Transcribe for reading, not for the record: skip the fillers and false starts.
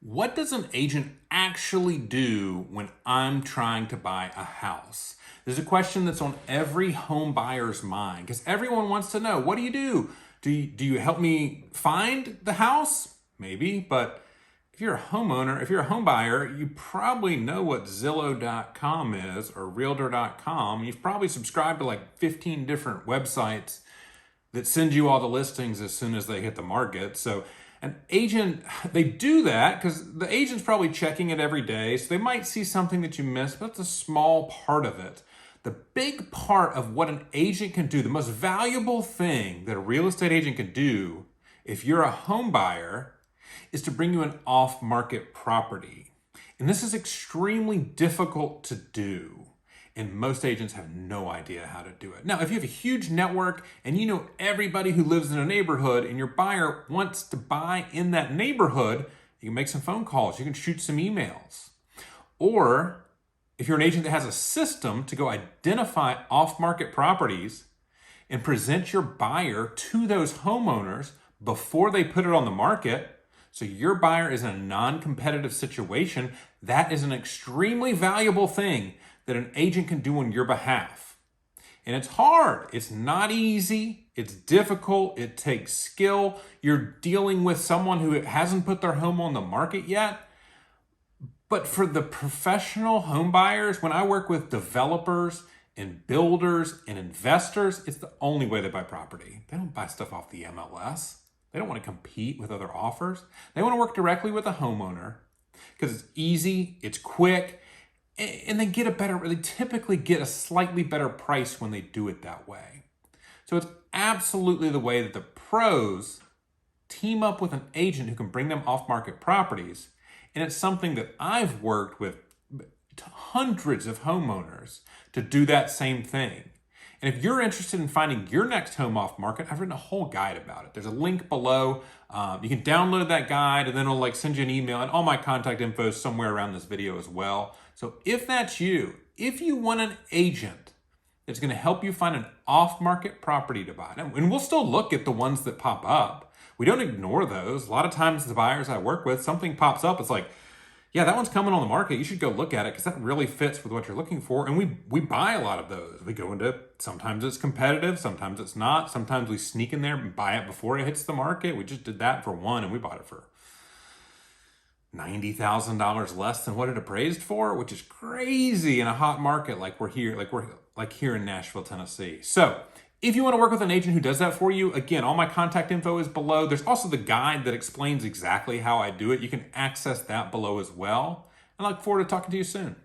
What does an agent actually do when I'm trying to buy a house? This is a question that's on every home buyer's mind because everyone wants to know, what do you do? Do you help me find the house? Maybe, but if you're a homeowner, if you're a home buyer, you probably know what Zillow.com is or Realtor.com. You've probably subscribed to like 15 different websites that send you all the listings as soon as they hit the market. So an agent, they do that because the agent's probably checking it every day. So they might see something that you missed, but it's a small part of it. The big part of what an agent can do, the most valuable thing that a real estate agent can do if you're a home buyer, is to bring you an off-market property. And this is extremely difficult to do. And most agents have no idea how to do it. Now, if you have a huge network and you know everybody who lives in a neighborhood and your buyer wants to buy in that neighborhood, you can make some phone calls, you can shoot some emails. Or if you're an agent that has a system to go identify off-market properties and present your buyer to those homeowners before they put it on the market, so your buyer is in a non-competitive situation, that is an extremely valuable thing that an agent can do on your behalf. And it's hard. It's not easy. It's difficult. It takes skill. You're dealing with someone who hasn't put their home on the market yet. But for the professional home buyers, when I work with developers and builders and investors, it's the only way they buy property. They don't buy stuff off the MLS. They don't want to compete with other offers. They want to work directly with a homeowner because it's easy, it's quick, and they typically get a slightly better price when they do it that way. So it's absolutely the way that the pros team up with an agent who can bring them off-market properties. And it's something that I've worked with hundreds of homeowners to do that same thing. And if you're interested in finding your next home off market, I've written a whole guide about it. There's a link below. You can download that guide and then it'll send you an email, and all my contact info is somewhere around this video as well. So if that's you, if you want an agent that's going to help you find an off-market property to buy, and we'll still look at the ones that pop up. We don't ignore those. A lot of times the buyers I work with, something pops up. It's like, yeah, that one's coming on the market. You should go look at it because that really fits with what you're looking for. And we buy a lot of those. We go into, sometimes it's competitive, sometimes it's not. Sometimes we sneak in there and buy it before it hits the market. We just did that for one, and we bought it for $90,000 less than what it appraised for, which is crazy in a hot market like we're here in Nashville, Tennessee. So if you want to work with an agent who does that for you, again, all my contact info is below. There's also the guide that explains exactly how I do it. You can access that below as well. I look forward to talking to you soon.